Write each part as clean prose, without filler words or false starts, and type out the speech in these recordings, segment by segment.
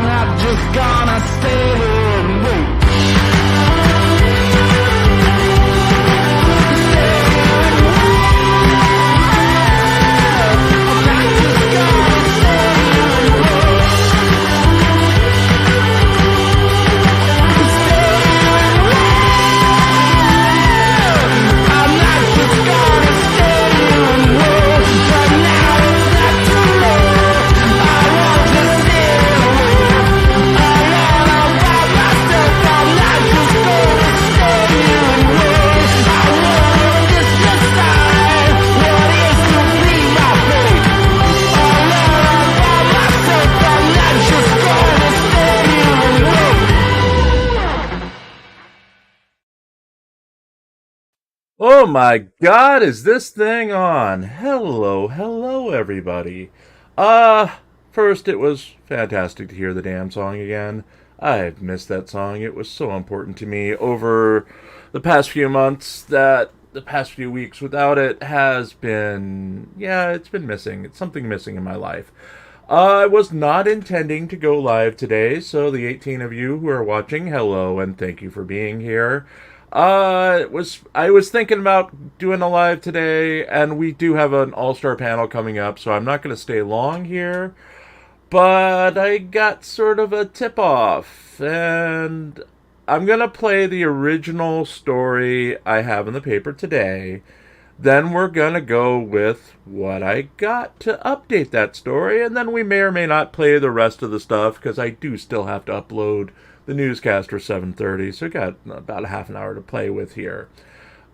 I'm not just gonna stay here and wait. Oh my god, is this thing on? Hello, everybody. First it was fantastic to hear the damn song again. I've missed that song. It was so important to me over the past few months that the past few weeks without it has been, it's been missing. It's something missing in my life. I was not intending to go live today, so the 18 of you who are watching, hello and thank you for being here. I was thinking about doing a live today, and we do have an all-star panel coming up, so I'm not going to stay long here. But I got sort of a tip-off, and I'm going to play the original story I have in the paper today. Then we're going to go with what I got to update that story, and then we may or may not play the rest of the stuff, because I do still have to upload the newscast for 7:30, so I got about a half an hour to play with here.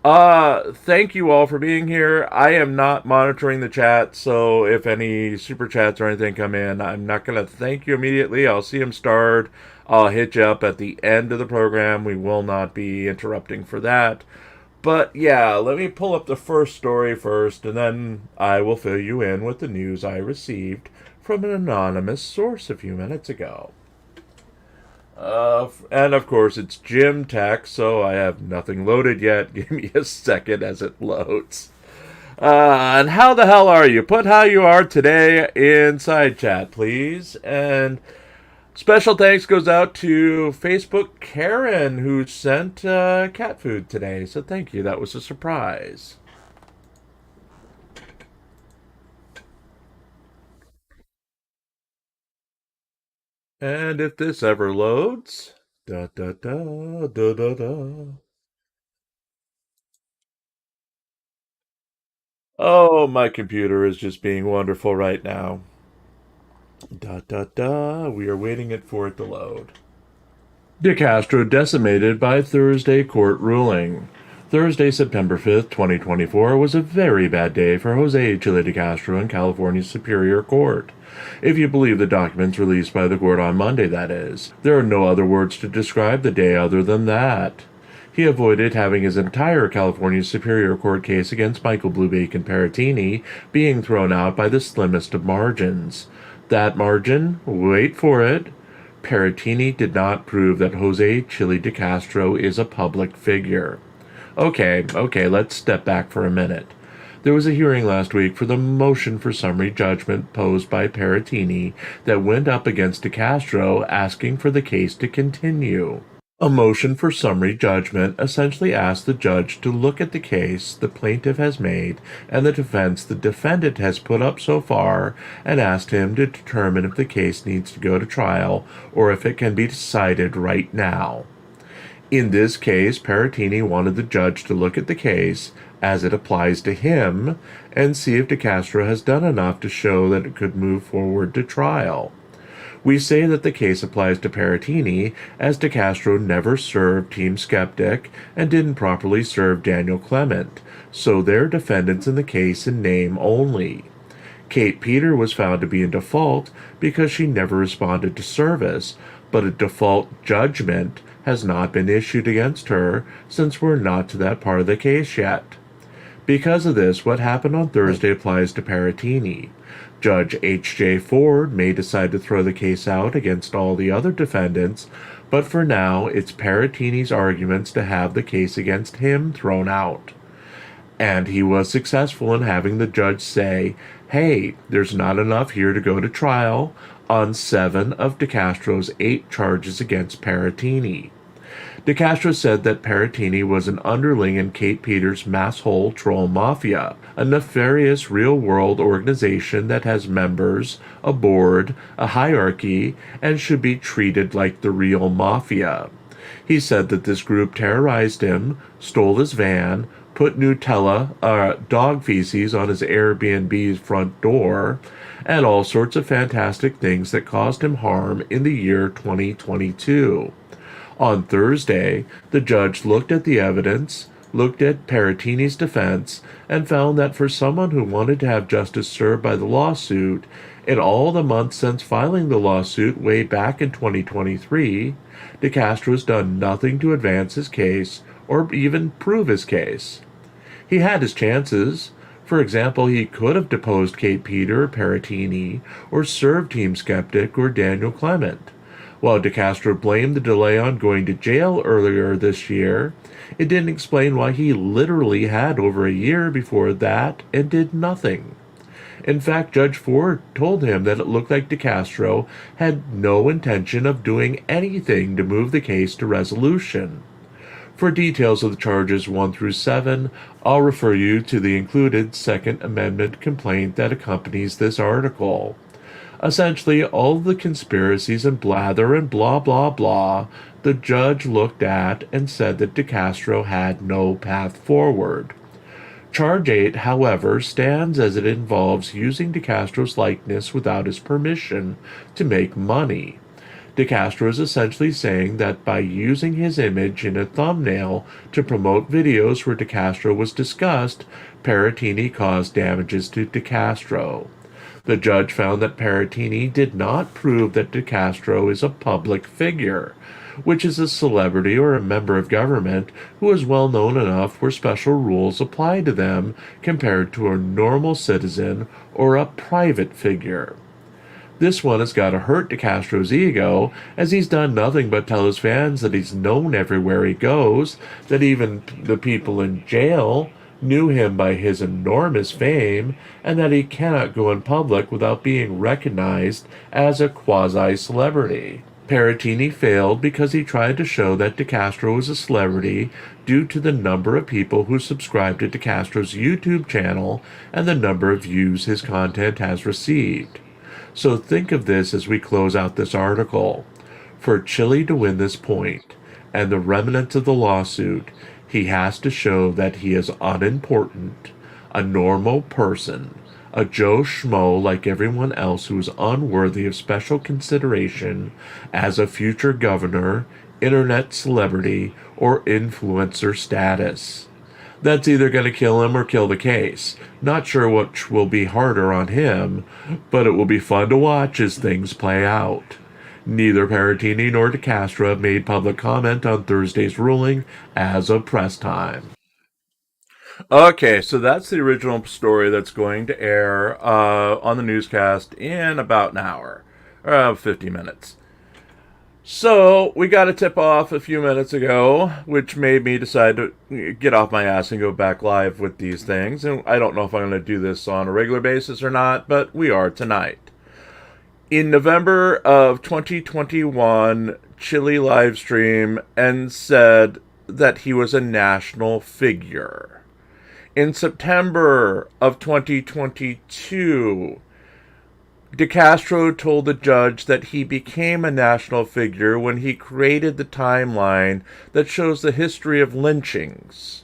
Thank you all for being here. I am not monitoring the chat, so if any super chats or anything come in, I'm not going to thank you immediately. I'll see them starred. I'll hit you up at the end of the program. We will not be interrupting for that. But yeah, let me pull up the first story first, and then I will fill you in with the news I received from an anonymous source a few minutes ago. And of course it's Jim Tech, so I have nothing loaded yet. Give me a second as it loads. And how the hell are you? Put how you are today inside chat, please. And special thanks goes out to Facebook Karen, who sent cat food today. So thank you. That was a surprise. And if this ever loads, da da da da da da. Oh, my computer is just being wonderful right now. Da da da. We are waiting for it to load. De Castro decimated by Thursday court ruling. Thursday, September 5th, 2024 was a very bad day for Jose Chile de Castro in California's Superior Court. If you believe the documents released by the court on Monday, that is. There are no other words to describe the day other than that. He avoided having his entire California Superior Court case against Michael Bluebacon Paratini being thrown out by the slimmest of margins. That margin, wait for it, Paratini did not prove that Jose Chile de Castro is a public figure. Okay, let's step back for a minute. There was a hearing last week for the motion for summary judgment posed by Paratini that went up against De Castro asking for the case to continue. A motion for summary judgment essentially asked the judge to look at the case the plaintiff has made and the defense the defendant has put up so far and asked him to determine if the case needs to go to trial or if it can be decided right now. In this case, Paratini wanted the judge to look at the case as it applies to him and see if De Castro has done enough to show that it could move forward to trial. We say that the case applies to Paratini as De Castro never served Team Skeptic and didn't properly serve Daniel Clement, so they're defendants in the case in name only. Kate Peter was found to be in default because she never responded to service, but a default judgment has not been issued against her since we're not to that part of the case yet. Because of this, what happened on Thursday applies to Paratini. Judge H.J. Ford may decide to throw the case out against all the other defendants, but for now it's Paratini's arguments to have the case against him thrown out. And he was successful in having the judge say, hey, there's not enough here to go to trial on 7 of DeCastro's 8 charges against Paratini. DeCastro said that Paratini was an underling in Kate Peters' Masshole Troll Mafia, a nefarious real-world organization that has members, a board, a hierarchy, and should be treated like the real mafia. He said that this group terrorized him, stole his van, put Nutella, dog feces on his Airbnb's front door, and all sorts of fantastic things that caused him harm in the year 2022. On Thursday, the judge looked at the evidence, looked at Paratini's defense, and found that for someone who wanted to have justice served by the lawsuit, in all the months since filing the lawsuit way back in 2023, DeCastro has done nothing to advance his case or even prove his case. He had his chances. For example, he could have deposed Kate Peter, Paratini, or served Team Skeptic or Daniel Clement. While DeCastro blamed the delay on going to jail earlier this year, it didn't explain why he literally had over a year before that and did nothing. In fact, Judge Ford told him that it looked like DeCastro had no intention of doing anything to move the case to resolution. For details of the charges 1 through 7, I'll refer you to the included Second Amendment complaint that accompanies this article. Essentially, all the conspiracies and blather and blah blah blah, the judge looked at and said that DeCastro had no path forward. Charge 8, however, stands as it involves using DeCastro's likeness without his permission to make money. DeCastro is essentially saying that by using his image in a thumbnail to promote videos where DeCastro was discussed, Paratini caused damages to DeCastro. The judge found that Paratini did not prove that DeCastro is a public figure, which is a celebrity or a member of government who is well known enough where special rules apply to them compared to a normal citizen or a private figure. This one has got to hurt DeCastro's ego, as he's done nothing but tell his fans that he's known everywhere he goes, that even the people in jail knew him by his enormous fame, and that he cannot go in public without being recognized as a quasi-celebrity. Paratini failed because he tried to show that DeCastro was a celebrity due to the number of people who subscribe to DeCastro's YouTube channel and the number of views his content has received. So think of this as we close out this article. For Chile to win this point, and the remnants of the lawsuit, he has to show that he is unimportant, a normal person, a Joe Schmo like everyone else who is unworthy of special consideration as a future governor, internet celebrity, or influencer status. That's either going to kill him or kill the case. Not sure which will be harder on him, but it will be fun to watch as things play out. Neither Paratini nor DeCastro have made public comment on Thursday's ruling as of press time. Okay, so that's the original story that's going to air on the newscast in about an hour, 50 minutes. So, we got a tip-off a few minutes ago, which made me decide to get off my ass and go back live with these things. And I don't know if I'm going to do this on a regular basis or not, but we are tonight. In November of 2021, Chile livestream and said that he was a national figure. In September of 2022, DeCastro told the judge that he became a national figure when he created the timeline that shows the history of lynchings.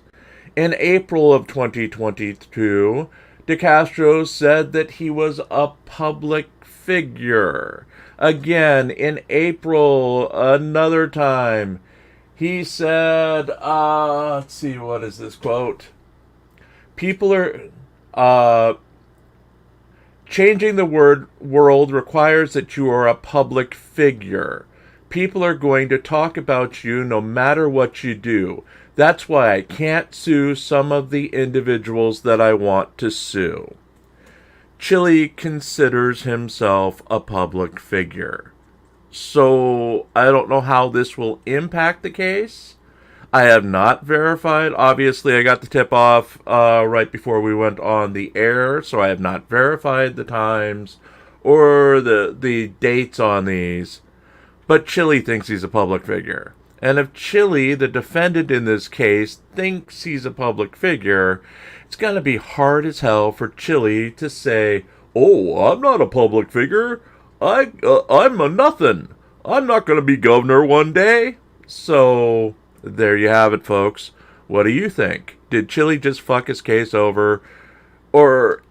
In April of 2022, DeCastro said that he was a public figure. Again, in April, another time, he said, let's see, what is this quote? People are, changing the world requires that you are a public figure. People are going to talk about you no matter what you do. That's why I can't sue some of the individuals that I want to sue. Chile considers himself a public figure. So I don't know how this will impact the case. I have not verified. Obviously, I got the tip off right before we went on the air, so I have not verified the times or the dates on these. But Chili thinks he's a public figure. And if Chili, the defendant in this case, thinks he's a public figure, it's going to be hard as hell for Chili to say, "Oh, I'm not a public figure. I'm a nothing. I'm not going to be governor one day." So, there you have it, folks. What do you think? Did Chili just fuck his case over? Or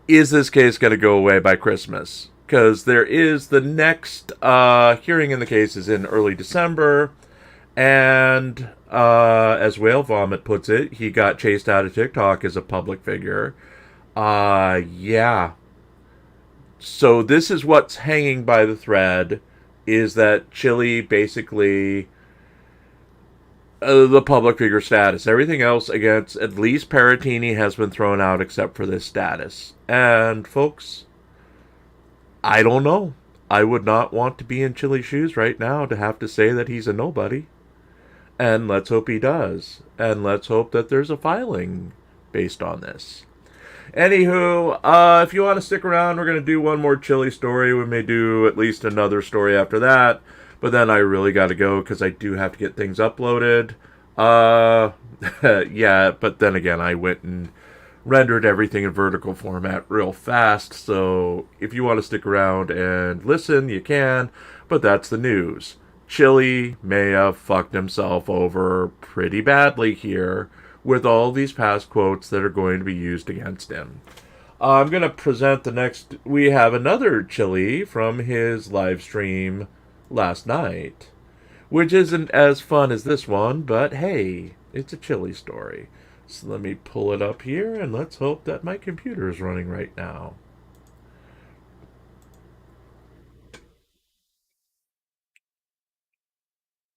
is this case going to go away by Christmas? Because there is the next hearing in the case is in early December. And as Whale Vomit puts it, he got chased out of TikTok as a public figure. Yeah. So this is what's hanging by the thread, is that Chili basically the public figure status. Everything else against at least Paratini has been thrown out except for this status. And folks, I don't know. I would not want to be in Chili's shoes right now to have to say that he's a nobody. And let's hope he does. And let's hope that there's a filing based on this. Anywho, if you want to stick around, we're going to do one more Chili story. We may do at least another story after that. But then I really got to go because I do have to get things uploaded. Yeah, but then again, I went and rendered everything in vertical format real fast. So if you want to stick around and listen, you can. But that's the news. Chili may have fucked himself over pretty badly here with all these past quotes that are going to be used against him. I'm going to present the next... We have another Chili from his live stream last night, which isn't as fun as this one, but hey, it's a Chili story. So let me pull it up here, and let's hope that my computer is running right now.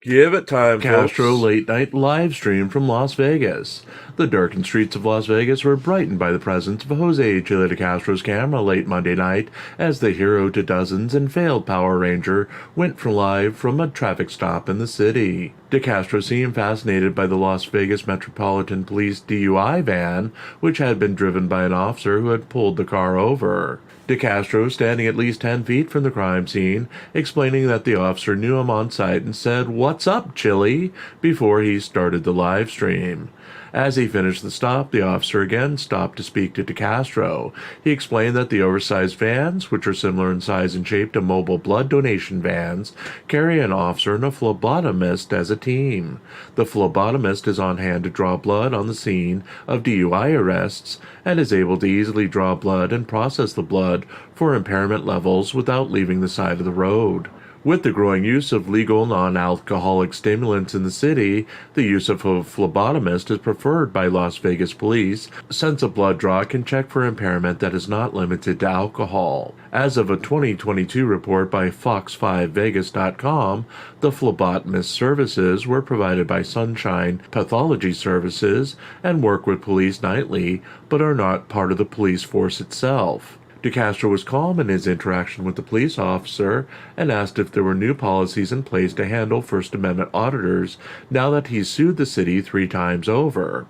Give it time, Castro folks. late night live stream from Las Vegas. The darkened streets of Las Vegas were brightened by the presence of Jose Chile de Castro's camera late Monday night as the hero to dozens and failed Power Ranger went for live from a traffic stop in the city. De Castro seemed fascinated by the Las Vegas Metropolitan Police DUI van, which had been driven by an officer who had pulled the car over. De Castro, standing at least 10 feet from the crime scene, explaining that the officer knew him on sight and said, "What's up, Chili?" before he started the live stream. As he finished the stop, the officer again stopped to speak to De Castro. He explained that the oversized vans, which are similar in size and shape to mobile blood donation vans, carry an officer and a phlebotomist as a team. The phlebotomist is on hand to draw blood on the scene of DUI arrests and is able to easily draw blood and process the blood for impairment levels without leaving the side of the road. With the growing use of legal non-alcoholic stimulants in the city, the use of a phlebotomist is preferred by Las Vegas police, since a blood draw can check for impairment that is not limited to alcohol. As of a 2022 report by Fox5Vegas.com, the phlebotomist services were provided by Sunshine Pathology Services and work with police nightly, but are not part of the police force itself. De Castro was calm in his interaction with the police officer and asked if there were new policies in place to handle First Amendment auditors now that he's sued the city 3 times over.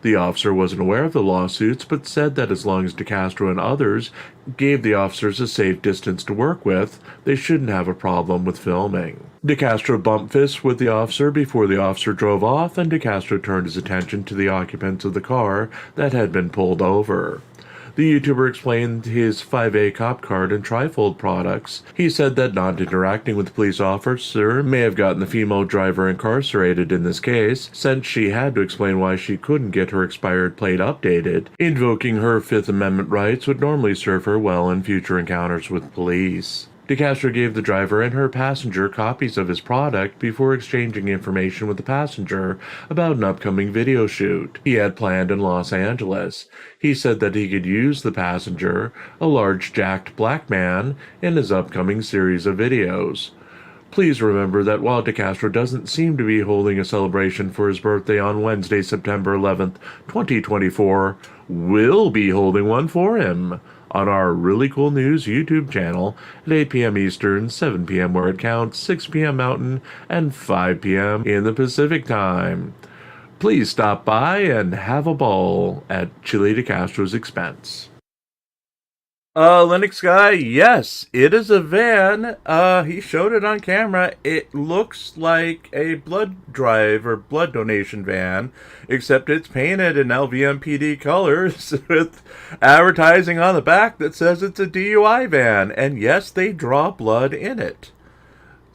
The officer wasn't aware of the lawsuits, but said that as long as De Castro and others gave the officers a safe distance to work with, they shouldn't have a problem with filming. De Castro bumped fists with the officer before the officer drove off, and De Castro turned his attention to the occupants of the car that had been pulled over. The YouTuber explained his 5A cop card and trifold products. He said that not interacting with the police officer may have gotten the female driver incarcerated in this case, since she had to explain why she couldn't get her expired plate updated. Invoking her Fifth Amendment rights would normally serve her well in future encounters with police. De Castro gave the driver and her passenger copies of his product before exchanging information with the passenger about an upcoming video shoot he had planned in Los Angeles. He said that he could use the passenger, a large jacked black man, in his upcoming series of videos. Please remember that while De Castro doesn't seem to be holding a celebration for his birthday on Wednesday, September 11th, 2024, we'll be holding one for him on our Really Cool News YouTube channel at 8 p.m. Eastern, 7 p.m. where it counts, 6 p.m. Mountain, and 5 p.m. in the Pacific Time. Please stop by and have a ball at Chili de Castro's expense. Linux guy, yes, it is a van. He showed it on camera. It looks like a blood drive or blood donation van, except it's painted in LVMPD colors with advertising on the back that says it's a DUI van. And yes, they draw blood in it.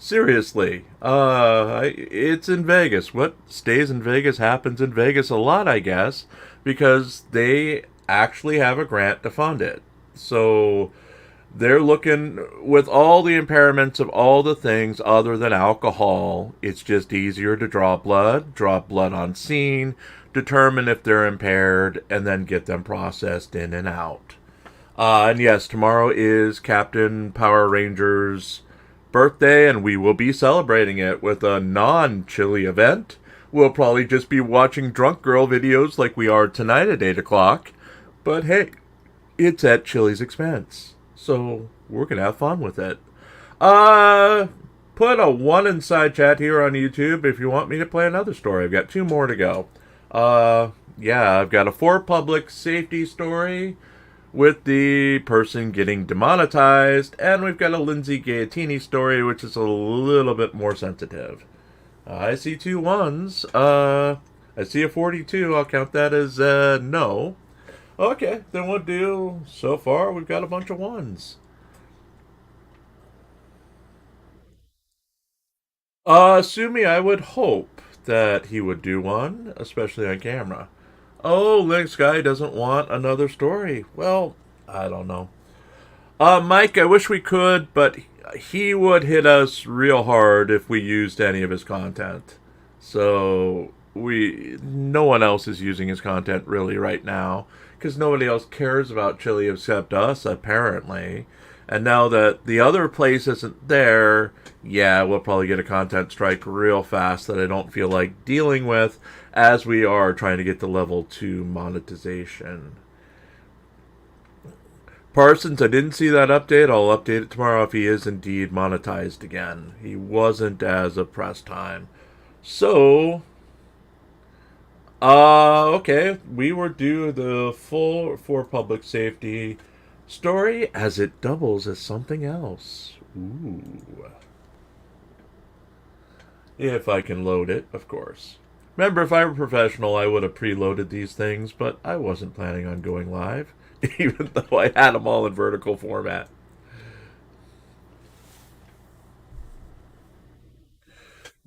Seriously, it's in Vegas. What stays in Vegas happens in Vegas a lot, I guess, because they actually have a grant to fund it. So they're looking, with all the impairments of all the things other than alcohol, it's just easier to draw blood on scene, determine if they're impaired, and then get them processed in and out. And yes, tomorrow is Captain Power Ranger's birthday, and we will be celebrating it with a non-chili event. We'll probably just be watching Drunk Girl videos like we are tonight at 8 o'clock. But hey, it's at Chili's expense, so we're gonna have fun with it. Put a 1 inside chat here on YouTube if you want me to play another story. I've got 2 more to go. Yeah, I've got a 4 public safety story with the person getting demonetized, and we've got a Lindsay Gaetini story, which is a little bit more sensitive. I see 2 1s. I see a 42. I'll count that as no. Okay, then we'll do, so far, we've got a bunch of 1s. Sumi, I would hope that he would do one, especially on camera. Oh, Linux Guy doesn't want another story. Well, I don't know. Mike, I wish we could, but he would hit us real hard if we used any of his content. So, no one else is using his content really right now, because nobody else cares about Chili except us, apparently. And now that the other place isn't there, yeah, we'll probably get a content strike real fast that I don't feel like dealing with, as we are trying to get to level 2 monetization. Parsons, I didn't see that update. I'll update it tomorrow if he is indeed monetized again. He wasn't as of press time. So, okay, we were due the full for public safety story as it doubles as something else. Ooh. If I can load it, of course. Remember, if I were professional, I would have preloaded these things, but I wasn't planning on going live, even though I had them all in vertical format.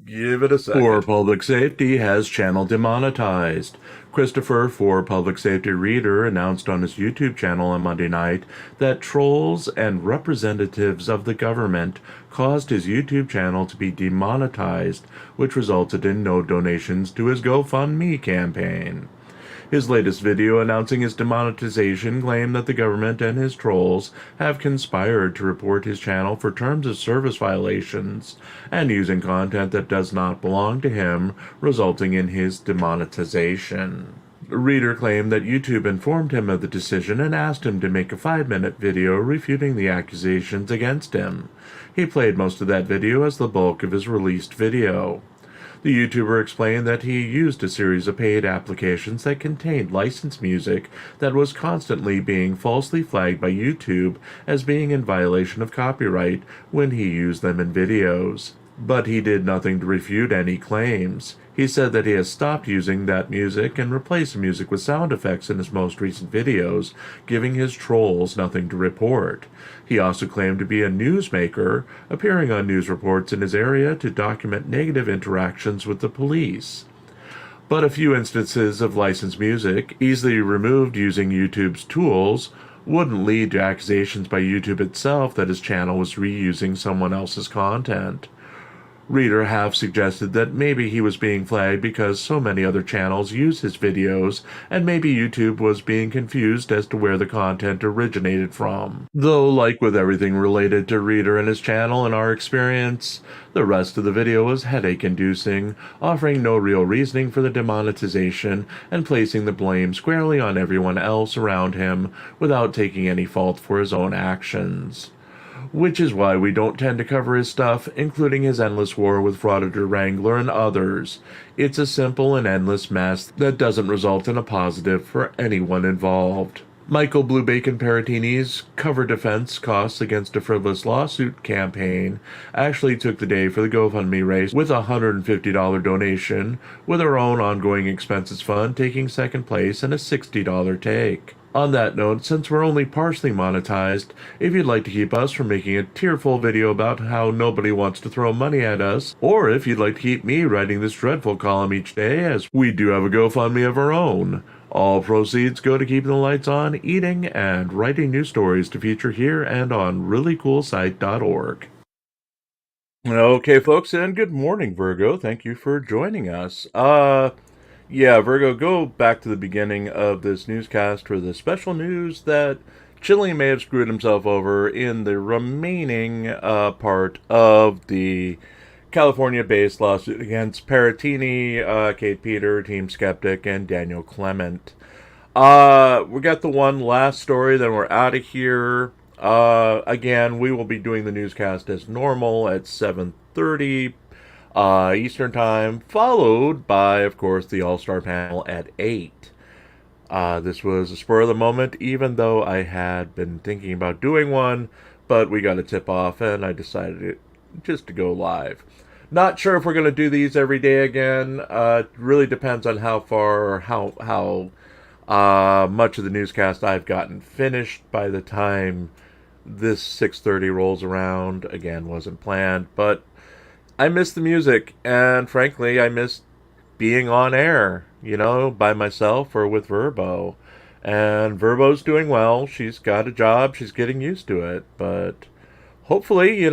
Give it a second. For Public Safety has channel demonetized. Christopher, for Public Safety Reader, announced on his YouTube channel on Monday night that trolls and representatives of the government caused his YouTube channel to be demonetized, which resulted in no donations to his GoFundMe campaign. His latest video announcing his demonetization claimed that the government and his trolls have conspired to report his channel for terms of service violations and using content that does not belong to him, resulting in his demonetization. The reader claimed that YouTube informed him of the decision and asked him to make a 5-minute video refuting the accusations against him. He played most of that video as the bulk of his released video. The YouTuber explained that he used a series of paid applications that contained licensed music that was constantly being falsely flagged by YouTube as being in violation of copyright when he used them in videos. But he did nothing to refute any claims. He said that he has stopped using that music and replaced the music with sound effects in his most recent videos, giving his trolls nothing to report. He also claimed to be a newsmaker, appearing on news reports in his area to document negative interactions with the police. But a few instances of licensed music, easily removed using YouTube's tools, wouldn't lead to accusations by YouTube itself that his channel was reusing someone else's content. Reader have suggested that maybe he was being flagged because so many other channels use his videos, and maybe YouTube was being confused as to where the content originated from. Though, like with everything related to Reader and his channel in our experience, the rest of the video was headache-inducing, offering no real reasoning for the demonetization and placing the blame squarely on everyone else around him without taking any fault for his own actions. which is why we don't tend to cover his stuff, including his endless war with Frauditor Wrangler and others. It's a simple and endless mess that doesn't result in a positive for anyone involved. Michael Blue Bacon Paratini's cover defense costs against a frivolous lawsuit campaign actually took the day for the GoFundMe race with a $150 donation, with our own ongoing expenses fund taking second place and a $60 take. On that note, since we're only partially monetized, if you'd like to keep us from making a tearful video about how nobody wants to throw money at us, or if you'd like to keep me writing this dreadful column each day, as we do have a GoFundMe of our own, all proceeds go to keeping the lights on, eating, and writing new stories to feature here and on reallycoolsite.org. Okay, folks, and good morning, Virgo. Thank you for joining us. Yeah, Virgo, go back to the beginning of this newscast for the special news that Chile may have screwed himself over in the remaining part of the California-based lawsuit against Paratini, Kate Peter, Team Skeptic, and Daniel Clement. We got the one last story, then we're out of here. Again, we will be doing the newscast as normal at 7:30 Eastern Time, followed by, of course, the All-Star panel at 8. This was a spur of the moment, even though I had been thinking about doing one, but we got a tip off, and I decided just to go live. Not sure if we're going to do these every day again. It really depends on how far or how much of the newscast I've gotten finished by the time this 6:30 rolls around. Again, wasn't planned, but I miss the music, and frankly, I miss being on air, by myself or with Verbo. And Verbo's doing well. She's got a job. She's getting used to it, but hopefully,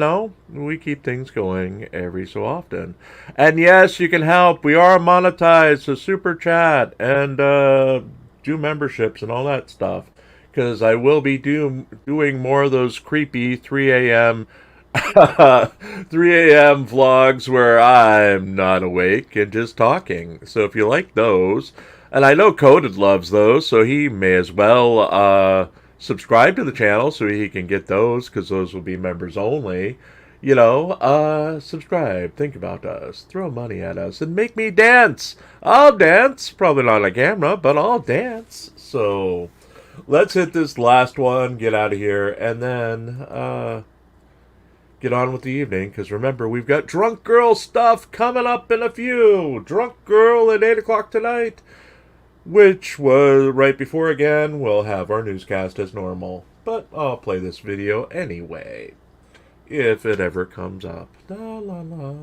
we keep things going every so often. And yes, you can help. We are monetized, so super chat and do memberships and all that stuff. Because I will be doing more of those creepy 3 a.m. 3 a.m. vlogs where I'm not awake and just talking. So if you like those, and I know Coded loves those, so he may as well subscribe to the channel so he can get those, because those will be members only. Subscribe, think about us, throw money at us, and make me dance. I'll dance, probably not on camera, but I'll dance. So let's hit this last one, get out of here, and then get on with the evening, because remember, we've got Drunk Girl stuff coming up in a few. Drunk Girl at 8 o'clock tonight, which was right before, again, we'll have our newscast as normal. But I'll play this video anyway, if it ever comes up. La la la.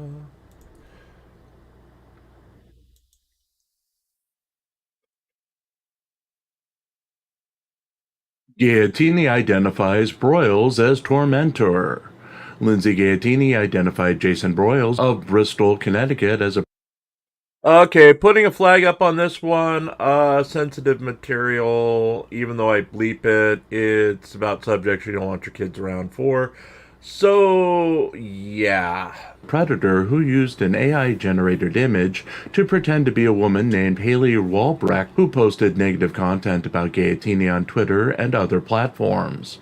Gaetini identifies Broyles as tormentor. Lindsay Gaetini identified Jason Broyles of Bristol, Connecticut as a... Okay, putting a flag up on this one. Sensitive material, even though I bleep it, it's about subjects you don't want your kids around for. So, yeah. Predator who used an AI-generated image to pretend to be a woman named Haley Walbrecht, who posted negative content about Gaetini on Twitter and other platforms.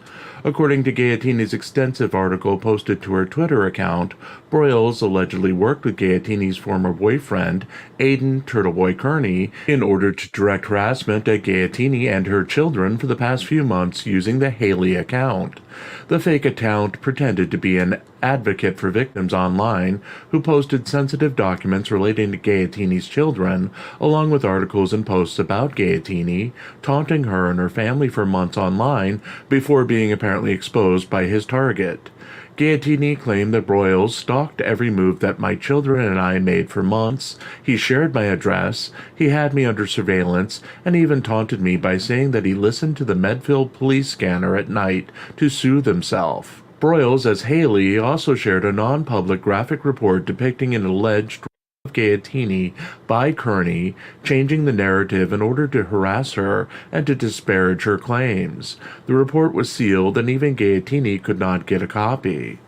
According to Gaetini's extensive article posted to her Twitter account, Broyles allegedly worked with Gaetini's former boyfriend, Aidan Turtleboy Kearney, in order to direct harassment at Gaetini and her children for the past few months using the Haley account. The fake account pretended to be an advocate for victims online who posted sensitive documents relating to Gaetini's children, along with articles and posts about Gaetini, taunting her and her family for months online before being apparently exposed by his target. Gaetini claimed that Broyles stalked every move that my children and I made for months. He shared my address, he had me under surveillance, and even taunted me by saying that he listened to the Medfield police scanner at night to soothe himself. Broyles, as Haley, also shared a non-public graphic report depicting an alleged of Gaetini by Kearney, changing the narrative in order to harass her and to disparage her claims. The report was sealed, and even Gaetini could not get a copy.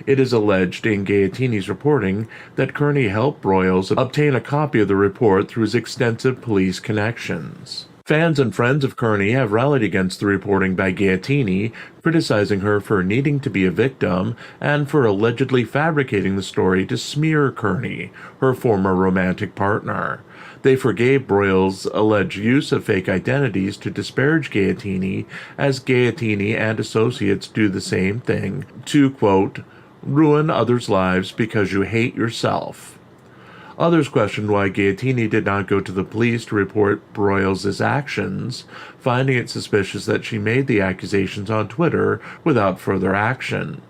It is alleged in Gaetini's reporting that Kearney helped Broyles obtain a copy of the report through his extensive police connections. Fans and friends of Kearney have rallied against the reporting by Gaetini, criticizing her for needing to be a victim and for allegedly fabricating the story to smear Kearney, her former romantic partner. They forgave Broyles' alleged use of fake identities to disparage Gaetini, as Gaetini and associates do the same thing to, quote, ruin others' lives because you hate yourself. Others questioned why Gaetini did not go to the police to report Broyles' actions, finding it suspicious that she made the accusations on Twitter without further action.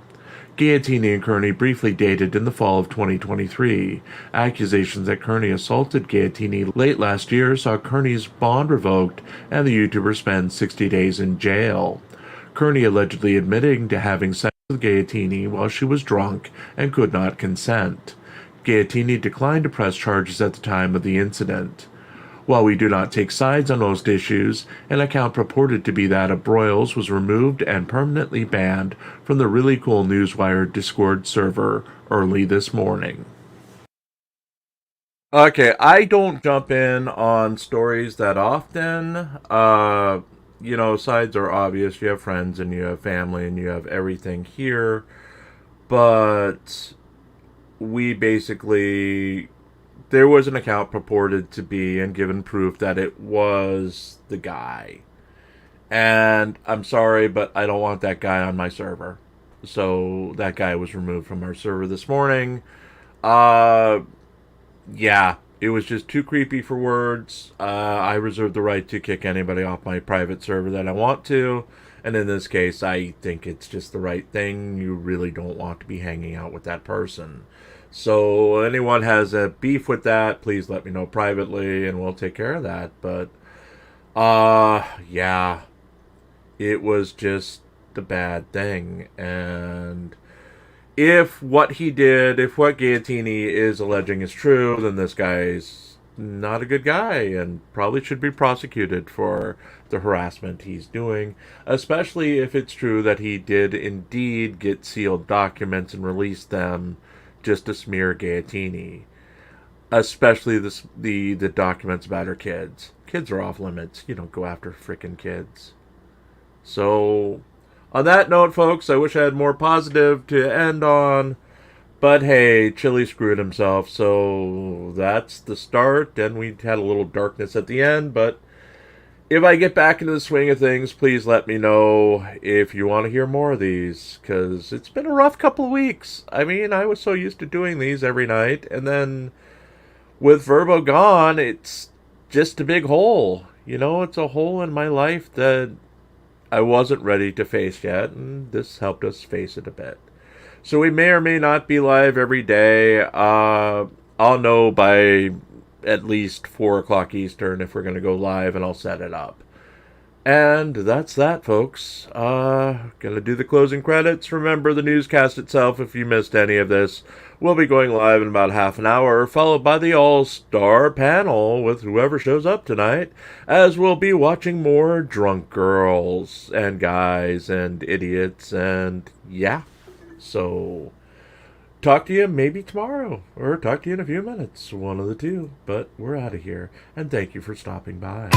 Gaetini and Kearney briefly dated in the fall of 2023. Accusations that Kearney assaulted Gaetini late last year saw Kearney's bond revoked and the YouTuber spent 60 days in jail. Kearney allegedly admitting to having sex with Gaetini while she was drunk and could not consent. Gaetini declined to press charges at the time of the incident. While we do not take sides on most issues, an account purported to be that of Broyles was removed and permanently banned from the Really Cool Newswire Discord server early this morning. Okay, I don't jump in on stories that often. Sides are obvious. You have friends and you have family and you have everything here. But we basically, there was an account purported to be and given proof that it was the guy. And I'm sorry, but I don't want that guy on my server. So that guy was removed from our server this morning. Yeah, it was just too creepy for words. I reserve the right to kick anybody off my private server that I want to. And in this case, I think it's just the right thing. You really don't want to be hanging out with that person. So anyone has a beef with that, please let me know privately and we'll take care of that. But, yeah, it was just the bad thing. And if what he did, if what Gaetini is alleging is true, then this guy's not a good guy and probably should be prosecuted for the harassment he's doing, especially if it's true that he did indeed get sealed documents and release them just to smear Gaetini, especially the documents about her kids. Kids are off limits. You don't go after frickin' kids. So, on that note, folks, I wish I had more positive to end on. But hey, Chili screwed himself, so that's the start. And we had a little darkness at the end, but if I get back into the swing of things, please let me know if you want to hear more of these, because it's been a rough couple of weeks. I mean, I was so used to doing these every night, and then with Verbo gone, it's just a big hole. It's a hole in my life that I wasn't ready to face yet, and this helped us face it a bit. So we may or may not be live every day. I'll know by at least 4 o'clock Eastern if we're going to go live, and I'll set it up. And that's that, folks. Gonna do the closing credits. Remember, the newscast itself, if you missed any of this, will be going live in about half an hour, followed by the all-star panel with whoever shows up tonight, as we'll be watching more drunk girls and guys and idiots, and yeah. So, talk to you maybe tomorrow, or talk to you in a few minutes, one of the two. But we're out of here, and thank you for stopping by.